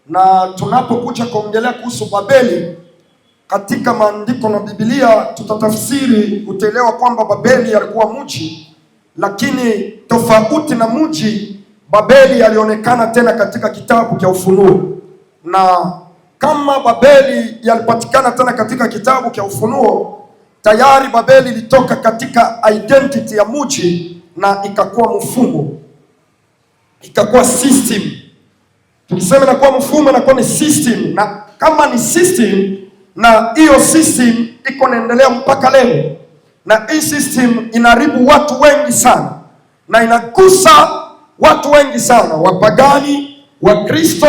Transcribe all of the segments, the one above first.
Na tunapokuja kuongelea kuhusu Babeli katika maandiko na Biblia, tutatafsiri, utaelewa kwamba Babeli alikuwa mji, lakini tofauti na mji, Babeli alionekana tena katika kitabu cha Ufunuo. Na kama Babeli yalipatikana tena katika kitabu cha Ufunuo, tayari Babeli ilitoka katika identity ya mji na ikakuwa mfumo, ikakuwa system. Tukisema inakuwa mfumo, inakuwa ni system, na kama ni system, na hiyo system iko naendelea mpaka leo, na hii system inaharibu watu wengi sana na inagusa watu wengi sana, wapagani, Wakristo,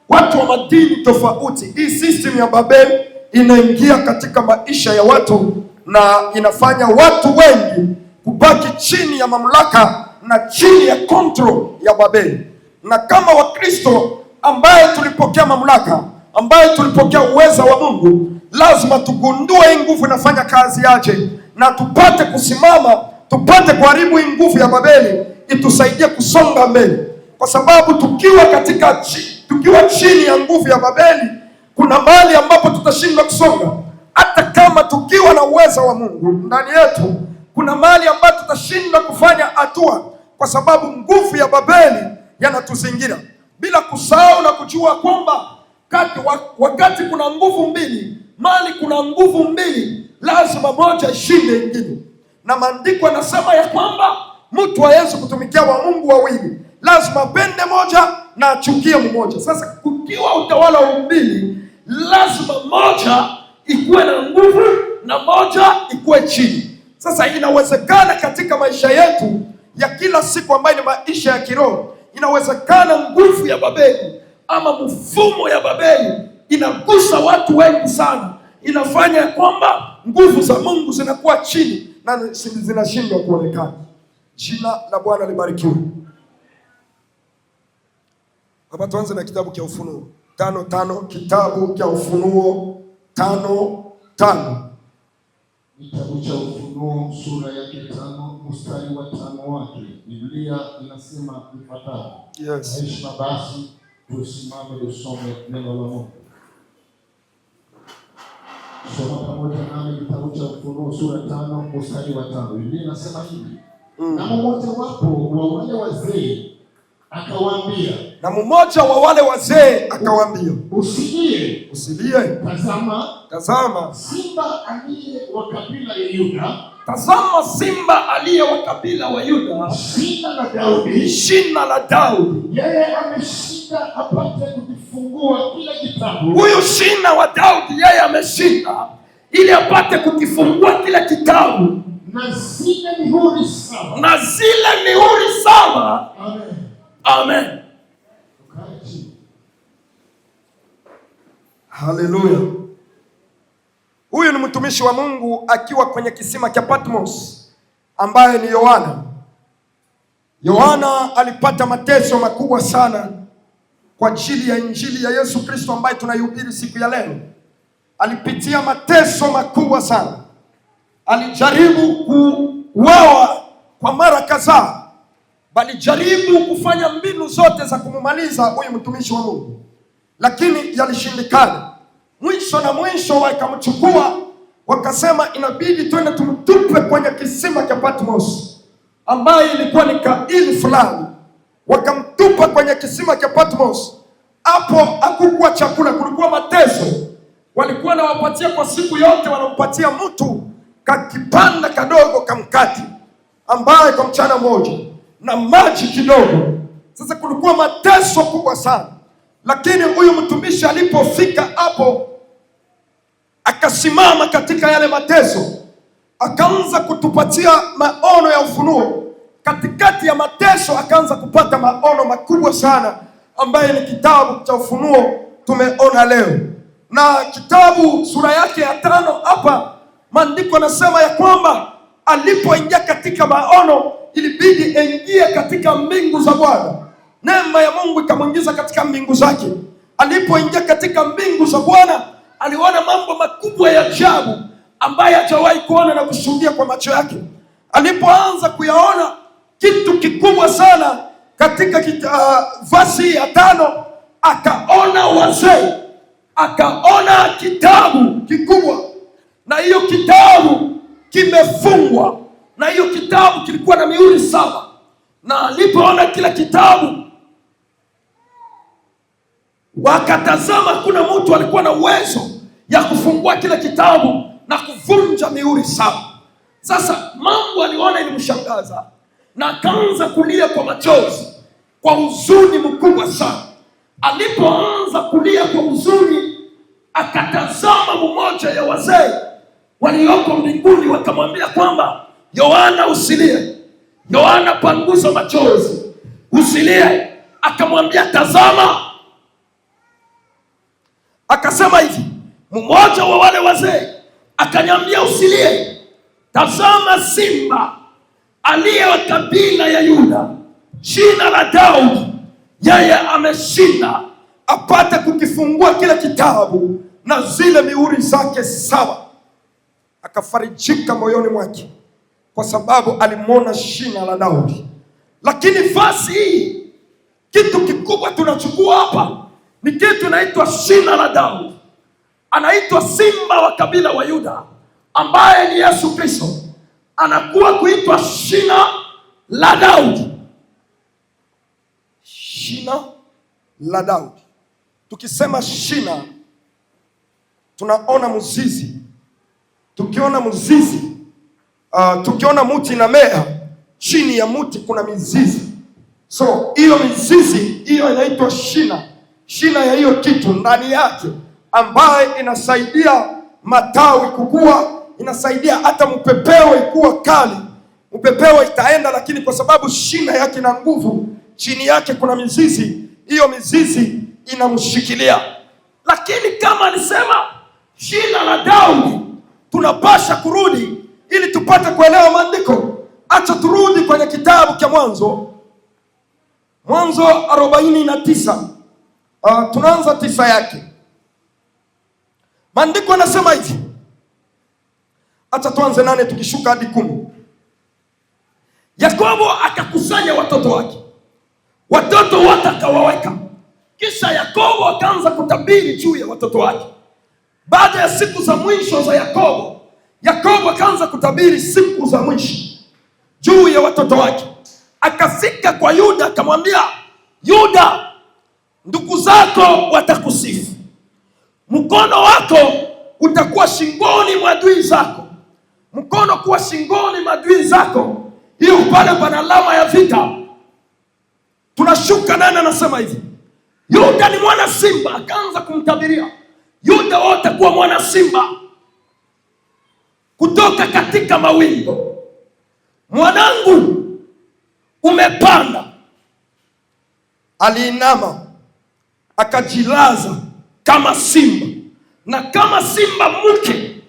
watu wa madini tofauti. Hii system ya Babeli inaingia katika maisha ya watu na inafanya watu wengi kubaki chini ya mamlaka na chini ya control ya Babeli. Na kama Wakristo ambaye tulipokea mamlaka, ambaye tulipokea uweza wa Mungu, lazima tugundue hii nguvu inafanya kazi yaje, na tupate kusimama, tupate kuharibu hii nguvu ya Babeli, itusaidie kusonga mbele. Kwa sababu tukiwa chini ya nguvu ya Babeli, kuna mahali ambapo tutashindwa kusonga. Hata kama tukiwa na uweza wa Mungu ndani yetu, kuna mahali ambapo tutashindwa kufanya hatua, kwa sababu nguvu ya Babeli yanatuzingira. Bila kusahau na kujua kwamba wakati kuna nguvu mbili, mali kuna nguvu mbili, lazima moja ishinde nyingine. Na maandiko yanasema ya kwamba mtu hawezi kutumikia wa Mungu wawili, lazima apende moja na achukie mmoja. Sasa kukiwa utawala wa mbili, lazima moja ikuwe na nguvu na moja ikuwe chini. Sasa inawezekana katika maisha yetu ya kila siku ambayo ni maisha ya kiroho, inawezekana nguvu ya Babeli ama mfumo ya Babeli inagusa watu wengi sana, inafanya kwamba nguvu za Mungu zinakuwa chini na zinashindwa kuonekana. Jina la Bwana libarikiwe. Hapa tuanze na kitabu cha Ufunuo 5:5. Kitabu cha Ufunuo 5:5. Kitabu cha Ufunuo sura yake 5 mstari wa 5 wake, Biblia inasema ifuatayo. Yes. Heshima basi tusimame tusome neno la Mungu. Soma pamoja nami kitabu cha Ufunuo sura 5 mstari wa 5. Biblia inasema hivi. Na mmoja wapo wa wale wazee akawaambia. Na mmoja wa wale wazee akawaambia, usilie. Tazama simba aliye wa kabila ya Yuda. Tazama simba aliye wa kabila wa Yuda, shina la Daudi. Yeye ameshinda apate kukifungua kila kitabu. Huyu shina wa Daudi yeye ameshinda ili apate kukifungua kila kitabu. Na zile mihuri saba. Amen. Haleluya. Huyu ni mtumishi wa Mungu akiwa kwenye kisima cha Patmos, ambaye ni Yohana. Yohana alipata mateso makubwa sana kwa ajili ya injili ya Yesu Kristo ambaye tunaihubiri siku ya leo. Alipitia mateso makubwa sana. Alijaribu kuuawa kwa mara kadhaa. Walijaribu kufanya mbinu zote za kumumaliza huyu mtumishi wa Mungu, lakini yalishindikana. Mwisho wakamchukua, wakasema inabidi twende tumtupe kwenye kisima cha Patmos, ambaye ilikuwa ni kaili fulani. Wakamtupa kwenye kisima cha Patmos. Hapo hakukuwa chakula, kulikuwa mateso. Walikuwa nawapatia kwa siku yote, wanampatia mtu kakipanda kadogo kamkati, ambaye kwa mchana mmoja, na maji kidogo. Sasa kulikuwa mateso kubwa sana, lakini huyu mtumishi alipofika hapo, akasimama katika yale mateso, akaanza kutupatia maono ya ufunuo. Katikati ya mateso akaanza kupata maono makubwa sana, ambaye ni kitabu cha Ufunuo tumeona leo. Na kitabu sura yake ya 5 hapa maandiko yanasema ya kwamba alipoingia katika maono, ilibidi aingie katika mbingu za Bwana. Neema ya Mungu ikamwingiza katika mbingu zake. Alipoingia katika mbingu za Bwana, aliona mambo makubwa ya ajabu ambaye hajawahi kuona na kushuhudia kwa macho yake. Alipoanza kuyaona kitu kikubwa sana katika vasi ya 5, akaona wazee, akaona kitabu kikubwa, na hiyo kitabu kimefungwa, na hiyo kitabu kilikuwa na mihuri 7. Na alipoona kila kitabu, wakatazama kuna mtu alikuwa na uwezo ya kufungua kila kitabu na kuvunja mihuri 7. Sasa mambo aliona ilimshangaza, na akaanza kulia kwa machozi, kwa huzuni mkubwa sana. Alipoanza kulia kwa huzuni, akatazama mmoja ya wazee walioko mbinguni, wakamwambia kwamba Yohana, usilie. Yohana, panguza machozi, usilie. Akamwambia, tazama. Akasema hivi, mmoja wa wale wazee akaniambia, usilie, tazama simba aliye wa kabila ya Yuda, jina la Daudi, yeye ameshinda apate kukifungua kila kitabu na zile mihuri zake 7. Akafarijika moyoni mwake kwa sababu alimwona shina la Daudi. Lakini fasi hii, kitu kikubwa tunachukua hapa ni kitu inaitwa shina la Daudi. Anaitwa simba wa kabila wa Yuda, ambaye ni Yesu Kristo, anakuwa kuitwa shina la Daudi. Shina la Daudi. Tukisema shina, tunaona mzizi. Tukiona mzizi, tukiona mti na mea, chini ya mti kuna mizizi. So hiyo mizizi hiyo inaitwa shina. Shina ya hiyo kitu ndani yake, ambaye inasaidia matawi kukua, inasaidia hata mpepeo ikuwa kali. Mpepeo itaenda, lakini kwa sababu shina yake na nguvu, chini yake kuna mizizi, hiyo mizizi inamshikilia. Lakini kama alisema shina la Daudi, tunapasha kurudi ili tupate kuelewa maandiko. Acha turudi kwenye kitabu cha Mwanzo 49. Tunaanza 9 yake. Maandiko yanasema hivi. Acha tuanze 8 tukishuka hadi 10. Yakobo akakusanya watoto wake, watoto wote akawaweka. Kisha Yakobo akaanza kutabiri juu ya watoto wake. Baada ya siku za mwisho za Yakobo akaanza kutabiri siku za mwisho juu ya watoto wake. Akafika kwa Yuda akamwambia, Yuda, ndugu zako watakusifu, mkono wako utakuwa shingoni mwa adui zako. Mkono kuwa shingoni mwa adui zako, hiyo pale pana alama ya vita. Tunashuka nani anasema hivi, Yuda ni mwana simba. Akaanza kumtabiria Yuda wote kuwa mwana simba kutoka katika mawindo. Mwanangu, umepanda. Aliinama akajilaza kama simba, na kama simba mke,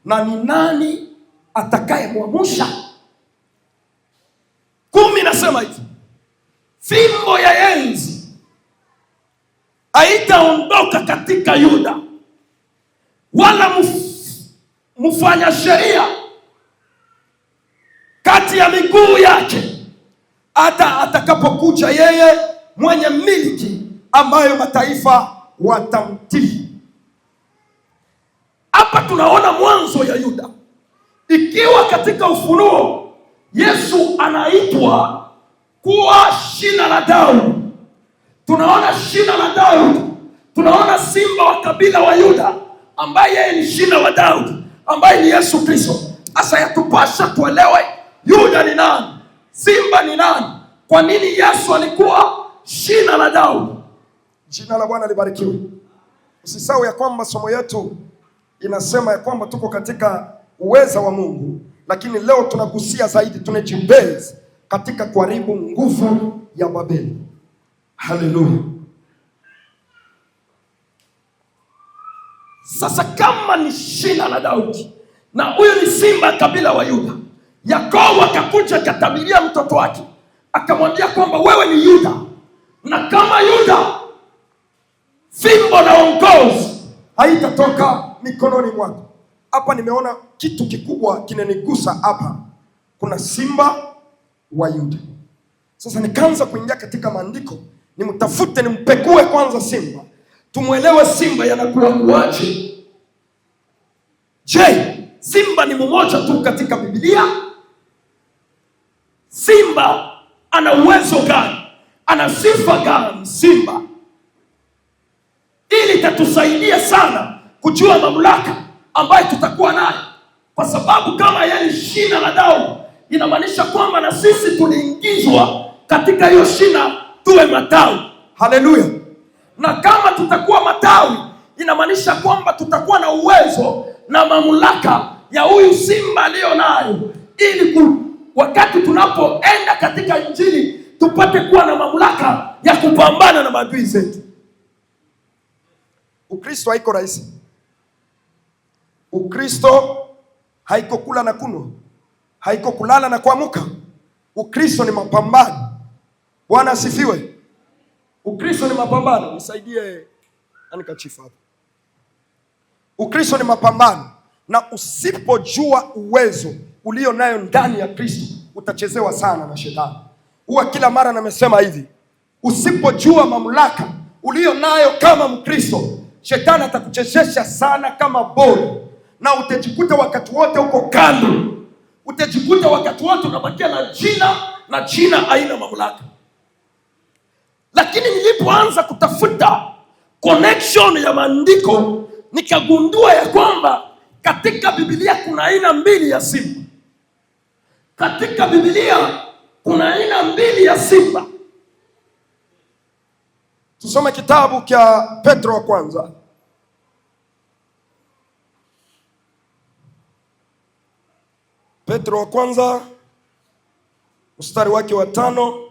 na ni nani atakayemwamusha? 10 nasema hivi, fimbo ya enzi haitaondoka katika Yuda, wala mfanya sheria kati ya miguu yake, hata atakapokuja yeye mwenye miliki, ambayo mataifa watamtii. Hapa tunaona mwanzo ya Yuda. Ikiwa katika Ufunuo Yesu anaitwa kuwa shina la Daudi, tunaona shina la Daudi, tunaona simba wa kabila wa Yuda, ambaye yeye ni shina wa Daudi, ambaye ni Yesu Kristo. Sasa yatupasha tuelewe Yuda ni nani, simba ni nani, kwa nini Yesu alikuwa shina la Daudi. Jina la Bwana libarikiwe. Usisahau ya kwamba somo yetu inasema ya kwamba tuko katika uweza wa Mungu, lakini leo tunagusia zaidi, tunajibase katika kuharibu nguvu ya Babeli. Haleluya. Sasa kama ni shina la Daudi na huyu ni simba kabila wa Yuda, Yakobo akakuja akatabiria mtoto wake, akamwambia kwamba wewe ni Yuda, na kama Yuda, fimbo na uongozi haitatoka mikononi mwako. Hapa nimeona kitu kikubwa kinanigusa hapa. Kuna simba wa Yuda. Sasa nikaanza kuingia katika maandiko nimtafute, nimpekue kwanza simba, tumwelewe simba yanakuwa kuaje. Je, simba ni mmoja tu katika Biblia? Simba ana uwezo gani? Ana sifa gani simba? Ili tatusaidia sana kujua mamlaka ambayo tutakuwa nayo, kwa sababu kama yeye shina la Daudi, inamaanisha kwamba na sisi tuliingizwa katika hiyo shina tuwe matawi. Haleluya! Na kama tutakuwa matawi, inamaanisha kwamba tutakuwa na uwezo na mamlaka ya huyu simba aliyo nayo, ili wakati tunapoenda katika Injili tupate kuwa na mamlaka ya kupambana na maadui zetu. Ukristo haiko rahisi. Ukristo haiko kula na kunywa, haiko kulala na kuamka. Ukristo ni mapambano. Bwana asifiwe. Ukristo ni mapambano. Nisaidie anikachifa hapo. Ukristo ni mapambano, na usipojua uwezo ulio nayo ndani ya Kristo utachezewa sana na shetani. Huwa kila mara nimesema hivi, usipojua mamlaka ulio nayo kama Mkristo, shetani atakuchezesha sana kama boli, na utajikuta wakati wote uko kando. Utajikuta wakati wote unabakia na jina haina mamlaka. Lakini nilipoanza kutafuta connection ya maandiko, nikagundua ya kwamba katika Biblia kuna aina mbili ya simba. Katika Biblia kuna aina mbili ya simba. Tusome kitabu cha Petro wa kwanza. Petro wa kwanza mstari wake wa 5.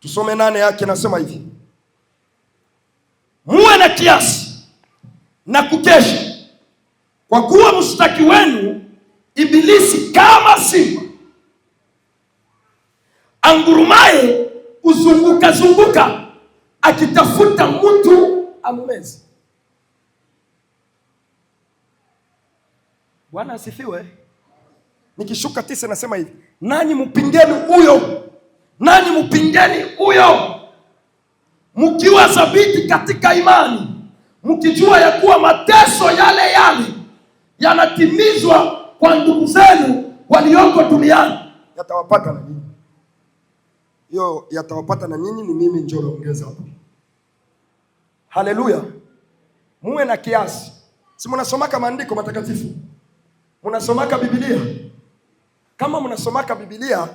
Tusome 8 yake, nasema hivi: muwe na kiasi na kukesha, kwa kuwa mshtaki wenu Ibilisi kama simba angurumaye zunguka akitafuta mtu amumeze. Bwana asifiwe. Nikishuka 9 nasema hivi: nanyi mpingeni huyo, mkiwa thabiti katika imani, mkijua ya kuwa mateso yale yanatimizwa kwa ndugu zenu walioko duniani yatawapata na nyinyi. Hiyo yatawapata na nyinyi ni mimi njoo naongeza hapo. Haleluya. Muwe na kiasi. Si mnasomaka maandiko matakatifu? Mnasomaka Biblia? Kama mnasomaka Biblia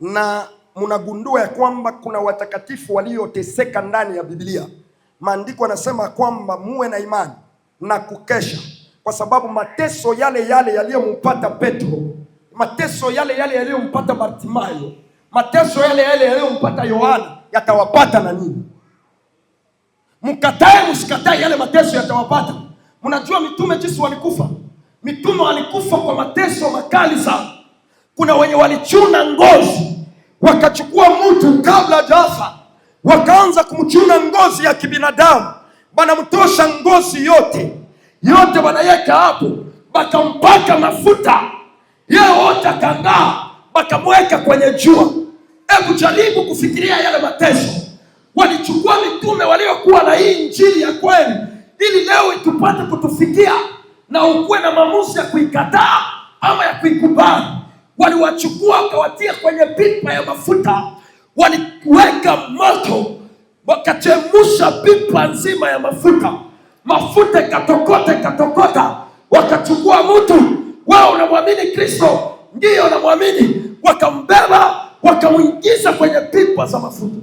na mnagundua ya kwamba kuna watakatifu walioteseka ndani ya Biblia, maandiko yanasema kwamba muwe na imani na kukesha, kwa sababu mateso yale yaliyompata Petro, mateso yale yaliyompata Bartimayo, mateso yale yaliyompata Yohana yatawapata na nini. Msikatae yale mateso yatawapata. Mnajua mitume jinsi walikufa? Mitume walikufa kwa mateso makali sana. Kuna wenye walichuna ngozi, wakachukua mtu kabla hajafa, wakaanza kumchuna ngozi ya kibinadamu, banamtosha ngozi yote wanaweka hapo, bakampaka mafuta yeye wote akang'aa, bakamweka kwenye jua. Hebu jaribu kufikiria yale mateso. Walichukua mitume waliokuwa na hii injili ya kweli, ili leo itupate kutufikia na ukuwe na maamuzi ya kuikataa ama ya kuikubali. Waliwachukua wakawatia kwenye pipa ya mafuta, waliweka moto, wakachemusha pipa nzima ya mafuta ikatokota. Wakachukua mtu, wao unamwamini Kristo? Ndio unamwamini. Wakambeba wakamuingiza kwenye pipa za mafuta,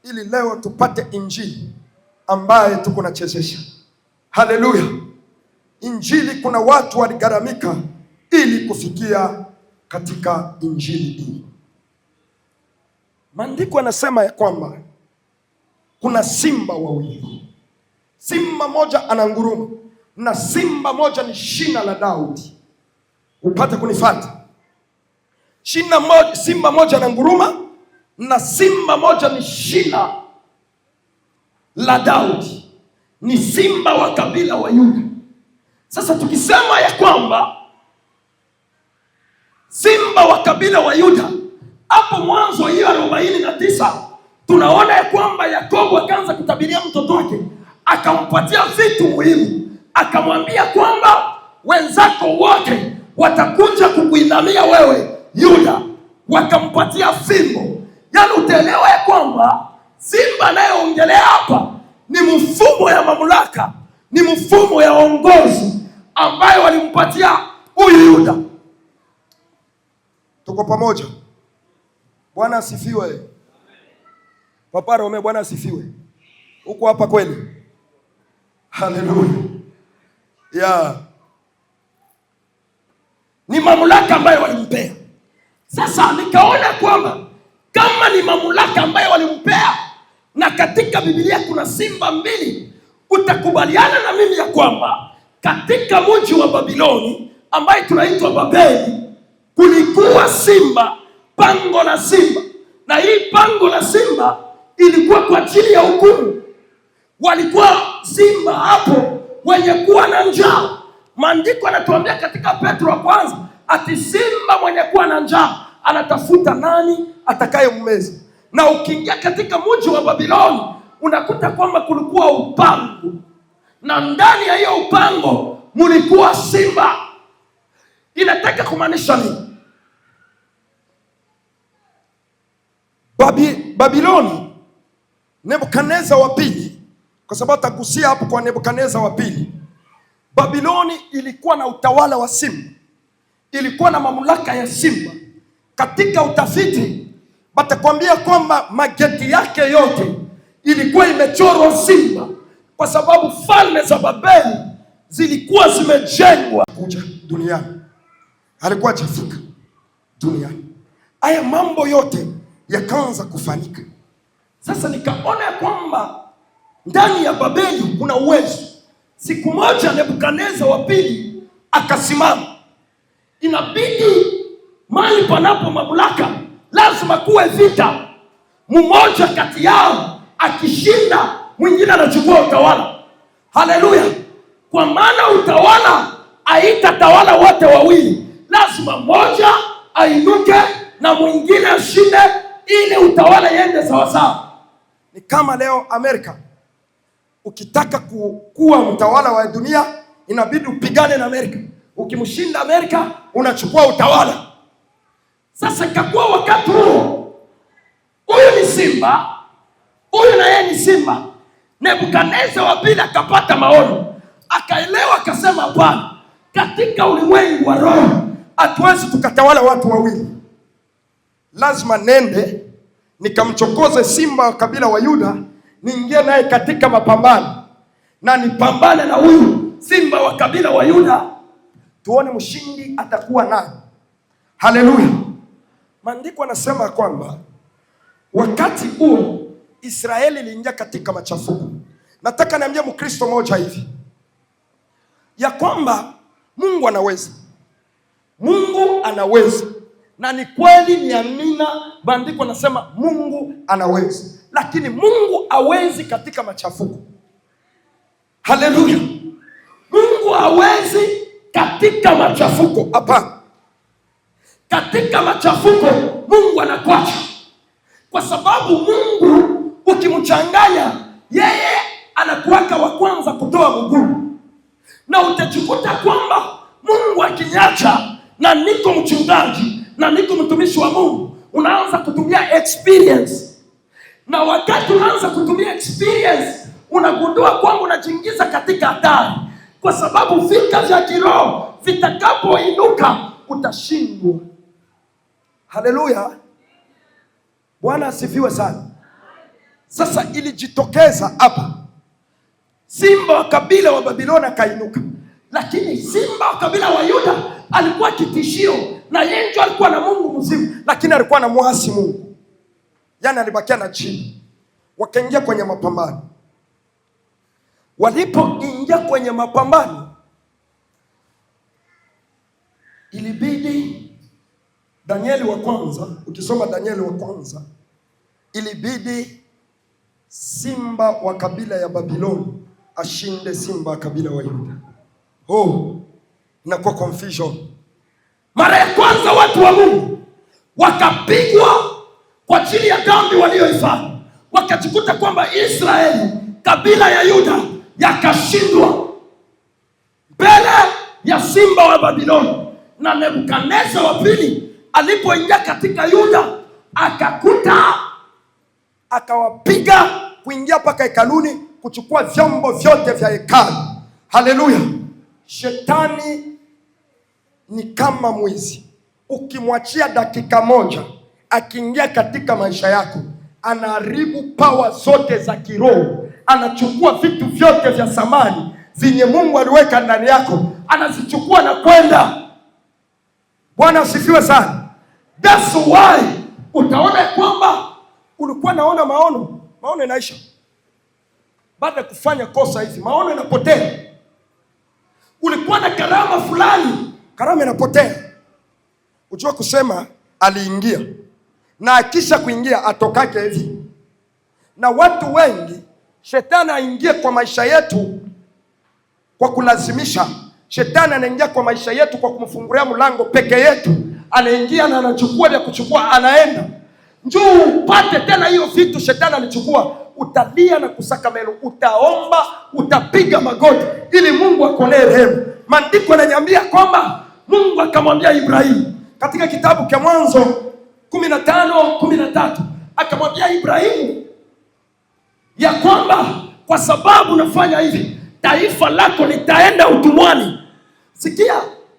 ili leo tupate injili ambaye tuko nachezesha. Haleluya. Injili, kuna watu waligharamika ili kufikia katika injili hii. Maandiko yanasema ya kwamba kuna simba wawili. Simba moja ananguruma na simba moja ni shina la Daudi. Upate kunifuata? Simba moja ananguruma na simba moja ni shina la Daudi, ni simba wa kabila wa Yuda. Sasa tukisema ya kwamba simba wa kabila wa Yuda Hapo Mwanzo hiyo 49 tunaona ya kwamba Yakobo akaanza kutabiria mtoto wake, akampatia vitu muhimu, akamwambia kwamba wenzako wote watakuja kukuinamia wewe Yuda, wakampatia fimbo. Yaani utaelewa ya kwamba simba anayeongelea hapa ni mfumo ya mamlaka, ni mfumo ya uongozi ambayo walimpatia huyu Yuda. Tuko pamoja? Bwana asifiwe. Papa Rome, Bwana asifiwe. Uko hapa kweli? Haleluya. Yeah. Ni mamlaka ambayo walimpea. Sasa nikaona kwamba kama ni mamlaka ambayo walimpea, na katika Biblia kuna simba mbili, utakubaliana na mimi ya kwamba katika mji wa Babiloni ambaye tunaitwa Babeli, kulikuwa simba, pango la simba, na hii pango la simba ilikuwa kwa ajili ya hukumu. Walikuwa simba hapo wenye kuwa na njaa. Maandiko yanatuambia katika Petro wa kwanza ati simba mwenye kuwa na njaa anatafuta nani atakayemmeza. Na ukiingia katika mji wa Babiloni unakuta kwamba kulikuwa upango, na ndani ya hiyo upango mulikuwa simba. Inataka kumaanisha nini? Babiloni, Nebukadneza wa pili, kwa sababu tagusia hapo kwa Nebukadneza wa pili. Babiloni ilikuwa na utawala wa simba, ilikuwa na mamlaka ya simba. Katika utafiti batakwambia kwamba mageti yake yote ilikuwa imechorwa simba, kwa sababu falme za Babeli zilikuwa zimejengwa kuja duniani. Alikuwa hajafika duniani, haya mambo yote yakaanza kufanyika. Sasa nikaona kwamba ndani ya Babeli kuna uwezo. Siku moja Nebukadneza wa pili akasimama. Inabidi mahali panapo mamlaka lazima kuwe vita. Mmoja kati yao akishinda, mwingine anachukua utawala. Haleluya! Kwa maana utawala haitatawala wote wawili, lazima mmoja ainuke na mwingine ashinde ili utawala iende sawa sawa. Ni kama leo Amerika, ukitaka kuwa mtawala wa dunia inabidi upigane na Amerika. Ukimshinda Amerika unachukua utawala. Sasa ikakuwa wakati huo, huyu ni simba, huyu na yeye ni simba. Nebukadneza wa pili akapata maono, akaelewa, akasema hapana, katika ulimwengu wa roho hatuwezi tukatawala watu wawili. Lazima nende nikamchokoze simba wa kabila wa Yuda, niingie naye katika mapambano na nipambane na huyu simba wa kabila wa Yuda, tuone mshindi atakuwa nani. Haleluya! Maandiko yanasema kwamba wakati huo Israeli iliingia katika machafuko. Nataka niambie Mkristo mmoja hivi ya kwamba Mungu anaweza. Mungu anaweza. Na ni kweli, ni amina. Maandiko yanasema Mungu anaweza. Lakini Mungu hawezi katika machafuko. Haleluya! Mungu hawezi katika machafuko. Hapana. Katika machafuko Mungu anakuacha, kwa sababu Mungu ukimchanganya yeye anakuweka wa kwanza kutoa mguu. Na utajikuta kwamba Mungu akiniacha na niko mchungaji na niko mtumishi wa Mungu, unaanza kutumia experience. Na wakati unaanza kutumia experience unagundua kwamba unajiingiza katika hatari, kwa sababu vita vya kiroho vitakapoinuka utashindwa. Haleluya! Bwana asifiwe sana. Sasa ilijitokeza hapa, simba wa kabila wa Babiloni akainuka, lakini simba wa kabila wa Yuda alikuwa kitishio, na yeye ndio alikuwa na Mungu mzima, lakini alikuwa na muasi Mungu. Yaani alibakia na chini. Wakaingia kwenye mapambano. Walipoingia kwenye mapambano, ilibidi Danieli wa kwanza, ukisoma Danieli wa kwanza, ilibidi simba wa kabila ya Babiloni ashinde simba wa kabila wa Yuda. Inakuwa confusion. Mara ya kwanza watu wa Mungu wakapigwa kwa ajili ya dhambi walioifanya, wakajikuta kwamba Israeli, kabila ya Yuda, yakashindwa mbele ya simba wa Babiloni. Na Nebukadneza wa pili alipoingia katika Yuda, akakuta, akawapiga kuingia mpaka hekaluni, kuchukua vyombo vyote vya hekalu. Haleluya! Shetani ni kama mwizi. Ukimwachia dakika moja, akiingia katika maisha yako, anaharibu pawa zote za kiroho, anachukua vitu vyote vya thamani zenye Mungu aliweka ndani yako, anazichukua na kwenda. Bwana asifiwe sana. That's why utaona kwamba ulikuwa naona maono inaisha. Baada ya kufanya kosa hizi, maono inapotea. Ulikuwa na karama fulani, karama inapotea. Ujua kusema aliingia, na akisha kuingia atokake hivi. Na watu wengi, shetani aingie kwa maisha yetu kwa kulazimisha. Shetani anaingia kwa maisha yetu kwa kumfungulia mlango peke yetu. Anaingia na anachukua vya kuchukua, anaenda. Njoo upate tena hiyo vitu shetani alichukua. Utalia na kusaka meno, utaomba, utapiga magoti ili Mungu akonee rehema. Maandiko yananiambia kwamba Mungu akamwambia Ibrahimu katika kitabu cha Mwanzo 15:13, akamwambia Ibrahimu ya kwamba kwa sababu nafanya hivi, taifa lako litaenda utumwani. Sikia,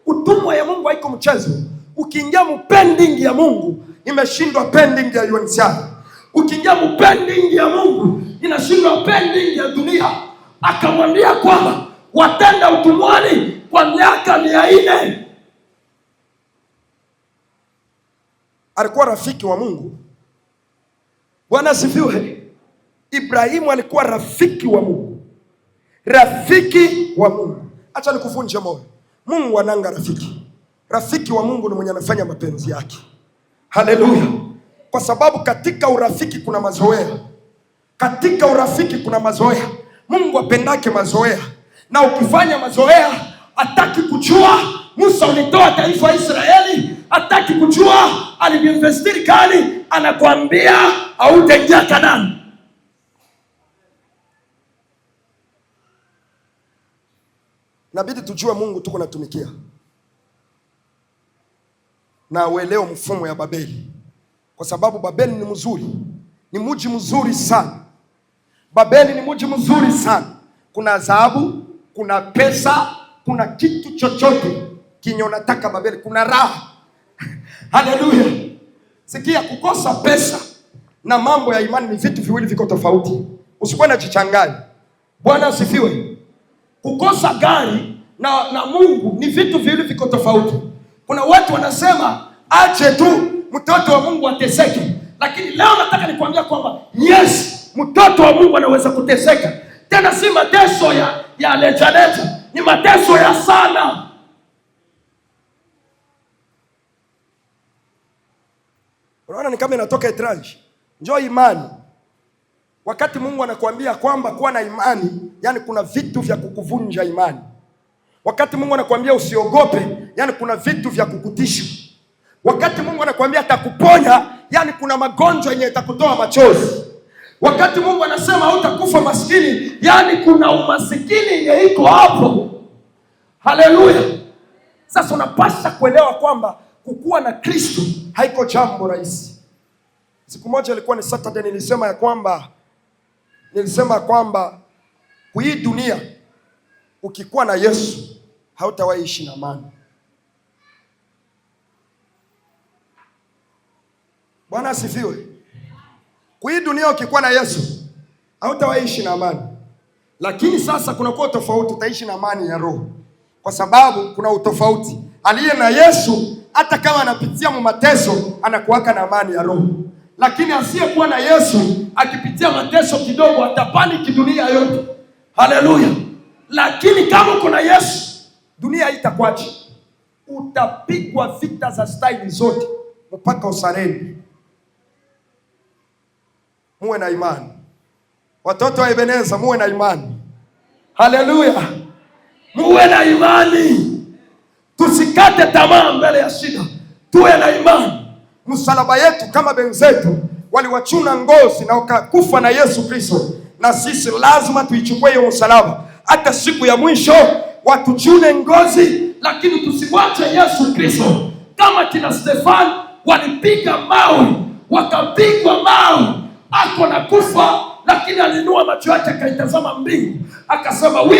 utumwa ya Mungu haiko mchezo. Ukiingia mpending ya Mungu, imeshindwa pending ya UNHCR. Ukiingia mpending ya Mungu, inashindwa pending ya dunia. Akamwambia kwamba watenda utumwani kwa miaka 400. Alikuwa rafiki wa Mungu. Bwana asifiwe. Ibrahimu alikuwa rafiki wa Mungu. Rafiki wa Mungu. Acha nikuvunje moyo. Mungu ananga rafiki. Rafiki wa Mungu ni mwenye anafanya mapenzi yake. Haleluya. Kwa sababu katika urafiki kuna mazoea. Katika urafiki kuna mazoea. Mungu apendake mazoea. Na ukifanya mazoea, hataki kujua Musa ulitoa taifa la Israeli, hataki kujua aliinvestiri kali, anakuambia hautaingia Kanaani. Inabidi tujue Mungu tuko natumikia. Na uelewe mfumo ya Babeli. Kwa sababu Babeli ni mzuri. Ni mji mzuri sana. Babeli ni mji mzuri sana. Kuna dhahabu, kuna pesa, kuna kitu chochote kinyo unataka Babeli, kuna raha. Haleluya. Sikia, kukosa pesa na mambo ya imani ni vitu viwili viko tofauti. Usikuwe na jichanganya. Bwana asifiwe. Kukosa gari na Mungu ni vitu viwili viko tofauti. Kuna watu wanasema ache tu mtoto wa Mungu ateseke. Lakini leo nataka nikwambia kwamba yes, mtoto wa Mungu anaweza kuteseka. Tena si mateso ya leja, ni mateso ya sana. Unaona ni kama inatoka etrange. Njoo imani. Wakati Mungu anakuambia kwamba kuwa na imani, yani kuna vitu vya kukuvunja imani. Wakati Mungu anakuambia usiogope, yani kuna vitu vya kukutisha. Wakati Mungu anakuambia atakuponya, yani kuna magonjwa yenye itakutoa machozi. Wakati Mungu anasema hautakufa maskini, yani kuna umasikini yenye iko hapo. Haleluya. Sasa unapaswa kuelewa kwamba kukua na Kristo haiko jambo rahisi. Siku moja ilikuwa ni Saturday, nilisema kwamba hii dunia ukikuwa na Yesu hautawahi ishi na amani. Bwana asifiwe. Hii dunia ukikuwa na Yesu hautawahi ishi na amani. Lakini sasa kuna kwa tofauti, utaishi na amani ya roho. Kwa sababu kuna utofauti. Aliye na Yesu hata kama anapitia mateso anakuwaka na amani ya roho. Lakini asiyekuwa na Yesu akipitia mateso kidogo atapaniki dunia yote. Haleluya. Lakini kama uko na Yesu, dunia haitakuacha. Utapigwa vita za staili zote mpaka usarende. Muwe na imani. Watoto wa Ebeneza, muwe na imani. Haleluya. Muwe na imani. Tusikate tamaa mbele ya shida. Tuwe na imani. msalaba yetu kama benzetu waliwachuna ngozi na wakakufa na Yesu Kristo, na sisi lazima tuichukue hiyo msalaba. Hata siku ya mwisho watuchune ngozi, lakini tusimwache Yesu Kristo. Kama kina Stefano walipiga mawe, wakapigwa mawe, ako na kufa, lakini alinua macho yake akaitazama mbingu, akasema oui,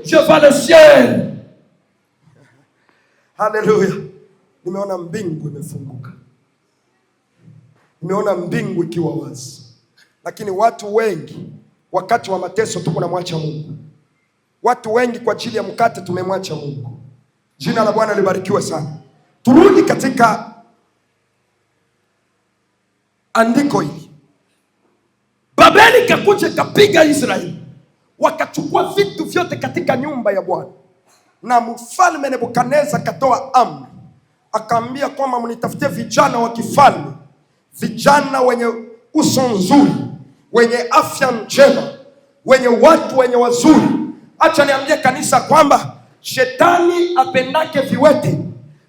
je vais le ciel. Haleluya. Nimeona mbingu imefunguka, nimeona mbingu ikiwa wazi. Lakini watu wengi wakati wa mateso tuko na mwacha Mungu. Watu wengi kwa ajili ya mkate tumemwacha Mungu. Jina la Bwana libarikiwe sana. Turudi katika andiko hili. Babeli kakuja kapiga Israeli, wakachukua vitu vyote katika nyumba ya Bwana, na mfalme Nebukadneza katoa amri, akaambia kwamba mnitafutie vijana wa kifalme, vijana wenye uso nzuri, wenye afya njema, wenye watu wenye wazuri. Acha niambie kanisa kwamba shetani apendake viwete,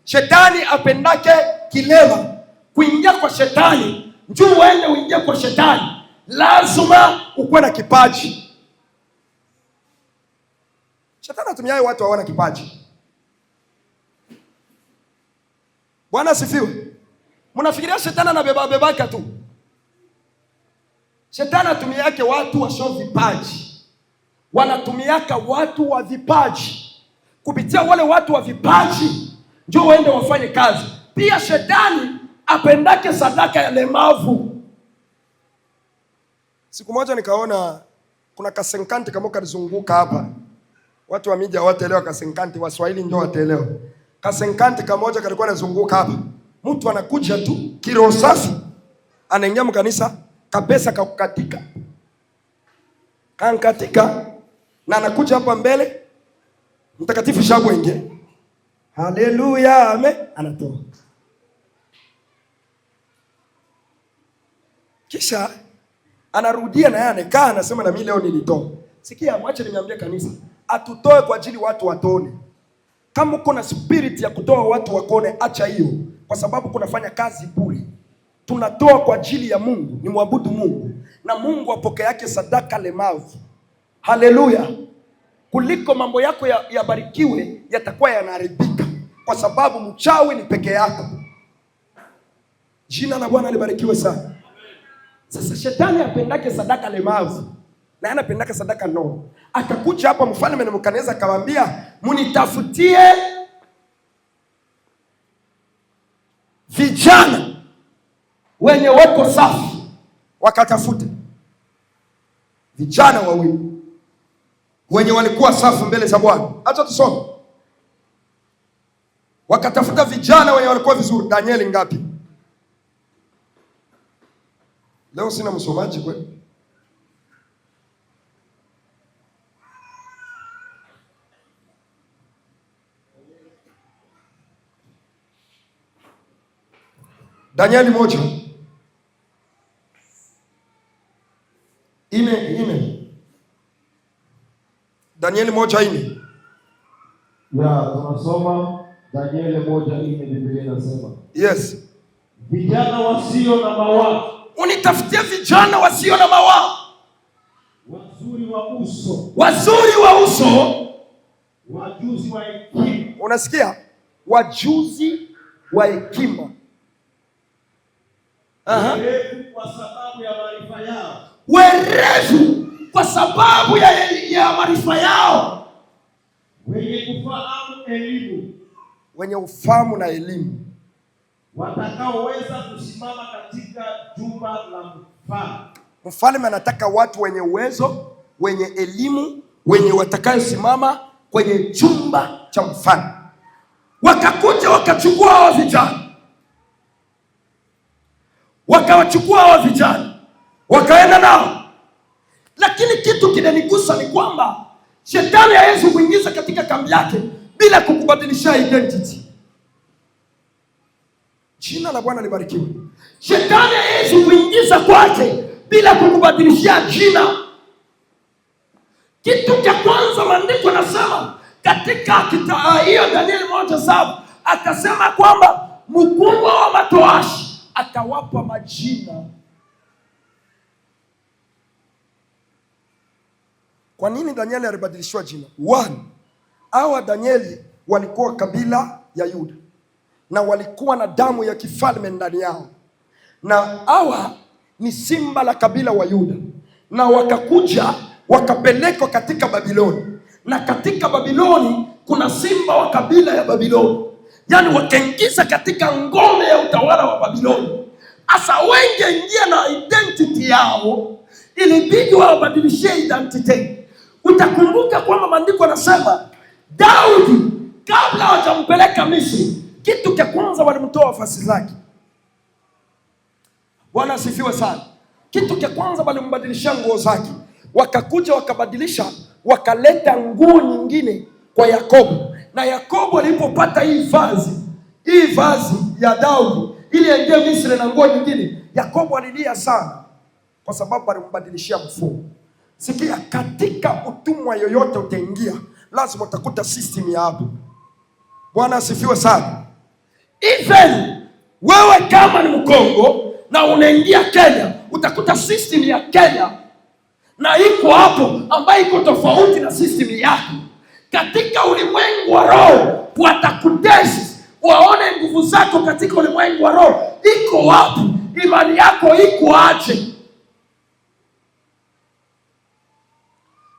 shetani apendake kilema. Kuingia kwa shetani, njoo uende uingie kwa shetani, lazima ukuwe na kipaji. Shetani atumiaye watu hawana kipaji. Bwana asifiwe. Mnafikiria shetani anabebaka tu? Shetani atumiake watu wasio vipaji, wanatumiaka watu wa vipaji. Kupitia wale watu wa vipaji njoo waende wafanye kazi. Pia shetani apendake sadaka ya lemavu. Siku moja nikaona kuna kasenkanti kama kalizunguka hapa. Watu wa media hawataelewa kasenkanti, Waswahili ndio wataelewa. Kasenkanti kamoja kalikuwa nazunguka hapa. Mtu anakuja tu kiroho safi, anaingia mkanisa, kapesa kakukatika, kankatika, na anakuja hapa mbele, mtakatifu Shabwenge, haleluya, amen, anatoa. Kisha anarudia na yeye anakaa, anasema na mimi leo nilitoa. Sikia, mwache nimeambia kanisa, atutoe kwa ajili watu watone. Kama uko na spirit ya kutoa watu wakone, acha hiyo, kwa sababu kunafanya kazi bure. Tunatoa kwa ajili ya Mungu, ni muabudu Mungu, na Mungu apokee yake sadaka lemavu. Haleluya. Kuliko mambo yako yabarikiwe yatakuwa yanaharibika, kwa sababu mchawi ni peke yako. Jina la Bwana libarikiwe sana. Sasa shetani apendake sadaka lemavu, na anapendaka sadaka nono. Akakuja hapa mfalme Nebukadneza akamwambia, munitafutie vijana wenye wako safi. Wakatafuta vijana wawili wenye walikuwa safi mbele za Bwana. Acha tusome. Wakatafuta vijana wenye walikuwa vizuri. Danieli ngapi? Leo sina msomaji kweli. Danieli 1. Ine. Danieli 1:4. Ya, tunasoma Danieli 1:4, Biblia inasema. Yes. Vijana wasio na mawaa. Unitafutie vijana wasio na mawaa. Wazuri wa uso. Wazuri wa uso. Wajuzi wa hekima. Unasikia? Wajuzi wa hekima. Werevu kwa sababu ya maarifa yao. Werevu kwa sababu ya maarifa yao. Wenye kufahamu elimu. Wenye ufahamu na elimu. Watakaoweza kusimama katika jumba la mfalme. Mfalme anataka watu wenye uwezo, wenye elimu, wenye watakaosimama kwenye chumba cha mfalme. Wakakuja wakachukua hao vijana. Wakawachukua hao vijana, wakaenda nao. Lakini kitu kinanigusa ni kwamba shetani hawezi kuingiza katika kambi yake bila kukubadilishia identity. Jina la Bwana libarikiwe. Shetani hawezi kuingiza kwake bila kukubadilishia jina. Kitu cha kwanza maandiko nasema katika hiyo Danieli 1:7 akasema kwamba mkubwa wa matoashi akawapa majina. Kwa nini Danieli alibadilishiwa jina? Hawa Danieli walikuwa kabila ya Yuda na walikuwa na damu ya kifalme ndani yao, na hawa ni simba la kabila wa Yuda, na wakakuja wakapelekwa katika Babiloni, na katika Babiloni kuna simba wa kabila ya Babiloni, yaani wakaingiza katika ngome ya utawala wa Babiloni. Asa wengi ingia na identity yao, ilibidi wabadilishie identity. Utakumbuka kwamba maandiko yanasema Daudi kabla hawajampeleka Misri, kitu cha kwanza walimtoa vazi lake. Bwana asifiwe sana. Kitu cha kwanza walimbadilishia nguo zake, wakakuja wakabadilisha, wakaleta nguo nyingine kwa Yakobo. Na Yakobo alipopata hii vazi ya Daudi ili aingie Misri na nguo nyingine, Yakobo alilia sana kwa sababu alimbadilishia mfumo. Sikia, katika utumwa yoyote utaingia, lazima utakuta system ya hapo. Bwana asifiwe sana. Even wewe kama ni Mkongo na unaingia Kenya, utakuta system ya Kenya na iko hapo ambayo iko tofauti na system yako. Katika ulimwengu wa roho watakutest, waone nguvu zako katika ulimwengu wa roho iko wapi, imani yako iko aje.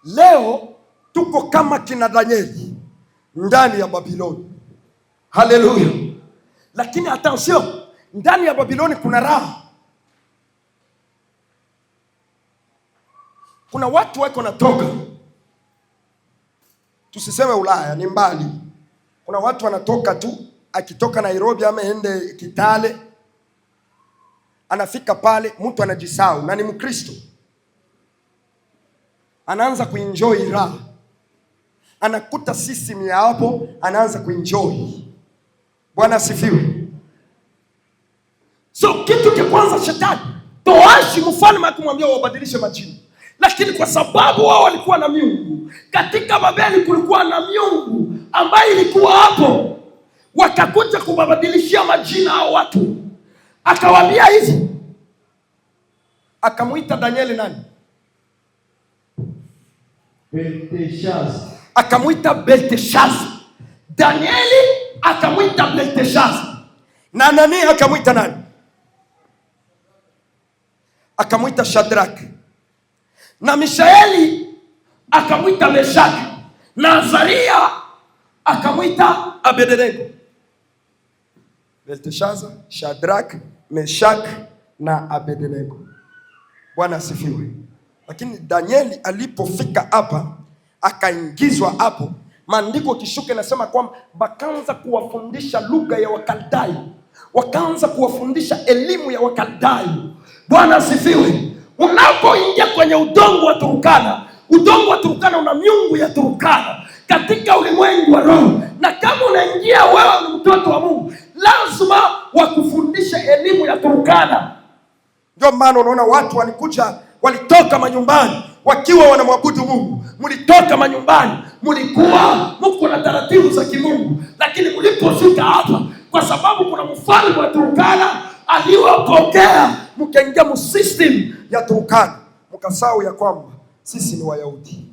Leo tuko kama kina Danieli ndani ya Babiloni. Haleluya. Lakini attention, ndani ya Babiloni kuna raha. Kuna watu wako natoka, tusiseme Ulaya, ni mbali. Kuna watu wanatoka tu, akitoka Nairobi ama ende Kitale, anafika pale, mtu anajisahau na ni Mkristo, anaanza kuenjoy raha, anakuta system ya hapo, anaanza kuenjoy. Bwana asifiwe. So kitu cha kwanza shetani toashi mfalme akamwambia wabadilishe majina, lakini kwa sababu wao walikuwa na miungu, katika Babeli kulikuwa na miungu ambayo ilikuwa hapo, wakakuja kubadilishia majina hao watu. Akawaambia hivi, akamuita Danieli nani? Belteshaza. Akamuita Belteshaza. Danieli akamuita Belteshaza. Na nani akamuita nani? Akamuita Shadrach. Na Mishaeli akamuita Meshaki. Na Azaria akamuita Abednego. Belteshaza, Shadrach, Meshaki na Abednego. Bwana asifiwe. Lakini Danieli alipofika hapa, akaingizwa hapo, maandiko kishuka nasema kwamba wakaanza kuwafundisha lugha ya Wakaldai, wakaanza kuwafundisha elimu ya Wakaldai. Bwana asifiwe. Unapoingia kwenye udongo wa Turkana una miungu ya Turkana katika ulimwengu wa roho, na kama unaingia wewe ni mtoto wa Mungu, lazima wakufundishe elimu ya Turkana. Ndio maana unaona watu walitoka manyumbani wakiwa wanamwabudu Mungu. Mlitoka manyumbani, mlikuwa mko na taratibu za kimungu, lakini mlipofika hapa, kwa sababu kuna mfalme wa Turkana aliwapokea, mkaingia mu system ya Turkana, mkasahau ya kwamba sisi ni Wayahudi.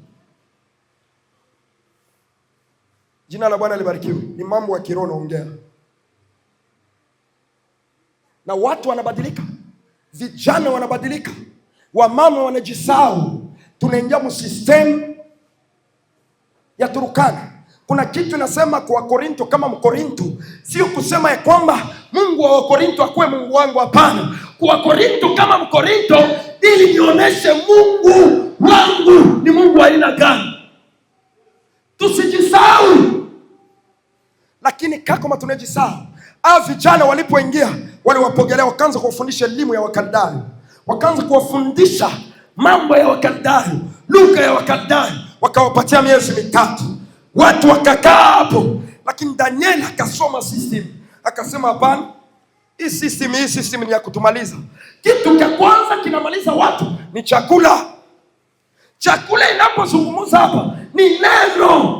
Jina la Bwana libarikiwe. Ni mambo ya kiroho naongea, na watu wanabadilika, vijana wanabadilika, wamama wanajisahau. Tunaingia mu system ya Turkana. Kuna kitu nasema kwa Korinto, kama Mkorinto, sio kusema ya kwamba Mungu wa Korinto akuwe Mungu wangu, hapana. Kwa Korinto kama Mkorinto, ili nionyeshe Mungu wangu ni Mungu wa aina gani. Tusijisahau. Lakini kama tunajisahau, vijana walipoingia waliwapogelea, wakaanza kuwafundisha elimu ya Wakaldai, wakaanza kuwafundisha mambo ya Wakaldai, lugha ya Wakaldai, wakawapatia miezi 3. Watu wakakaa hapo, lakini Danieli akasoma system, akasema hapana, hii system ni ya kutumaliza. Kitu cha kwanza kinamaliza watu ni chakula. Chakula inapozungumza hapa ni neno,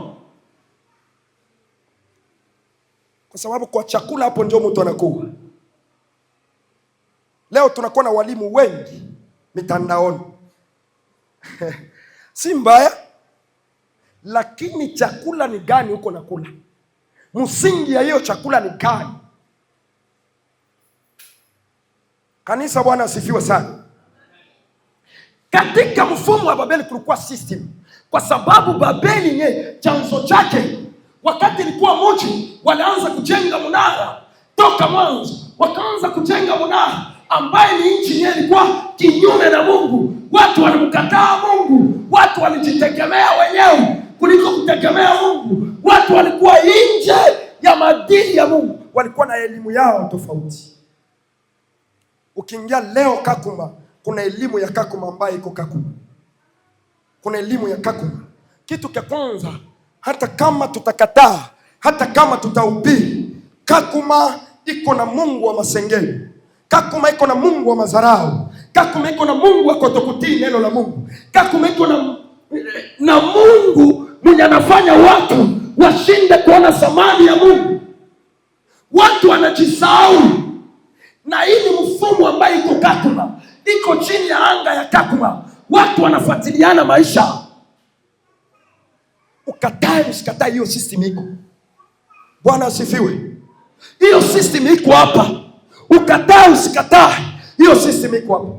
kwa sababu kwa chakula hapo ndio mtu anakuwa. Leo tunakuwa na walimu wengi mitandaoni si mbaya, lakini chakula ni gani huko nakula? Msingi ya hiyo chakula ni gani? Kanisa, Bwana asifiwe sana. Katika mfumo wa Babeli kulikuwa system, kwa sababu Babeli nye chanzo chake, wakati ilikuwa mji, walianza kujenga mnara toka mwanzo, wakaanza kujenga mnara ambaye ni nchi yenyewe ilikuwa kinyume na Mungu. Watu walimkataa Mungu, watu walijitegemea wenyewe kuliko kutegemea Mungu. Watu walikuwa nje ya maadili ya Mungu, walikuwa na elimu yao tofauti. Ukiingia leo Kakuma, kuna elimu ya Kakuma ambayo iko Kakuma. Kuna elimu ya Kakuma. Kitu cha kwanza, hata kama tutakataa, hata kama tutahubiri, Kakuma iko na Mungu wa masengenyo. Kakuma iko na Mungu wa madharau. Kakuma iko na Mungu wa kutokutii neno la Mungu. Kakuma iko na Mungu mwenye anafanya watu washinde kuona thamani ya Mungu. Watu wanajisahau. Na hii ni mfumo ambayo iko Kakuma, iko chini ya anga ya Kakuma. Watu wanafuatiliana maisha. Ukatae usikatae, hiyo system iko. Bwana asifiwe. Hiyo system iko hapa. Ukatae usikatae, hiyo system iko hapa.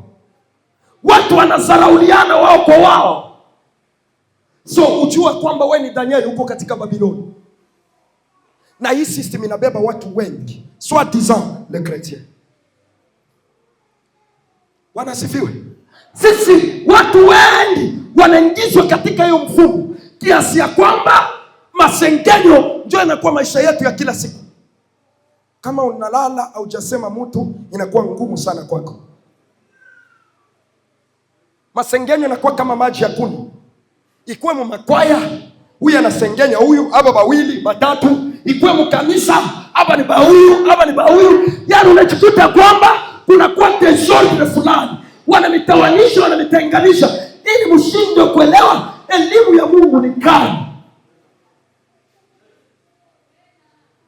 Watu wanazarauliana wao kwa wao. So ujua kwamba wewe ni Danieli, uko katika Babiloni. Na hii system inabeba watu wengi, soi-disant les chrétiens. Bwana asifiwe. Sisi watu wengi wanaingizwa katika hiyo mfumo, kiasi ya kwamba masengenyo ndio yanakuwa maisha yetu ya kila siku. Kama unalala au hujasema mtu, inakuwa ngumu sana kwako. Masengenyo yanakuwa kama maji ya kuni. Ikuwe makwaya, huyu anasengenya huyu, hapa bawili, batatu. Ikuwe mkanisa, hapa ni bahuyu, hapa ni bahuyu. Yaani unajikuta kwamba kunakuwa tensori fulani. Wanamitawanisha, wanamitenganisha, ili mshinde kuelewa elimu ya Mungu ni gani.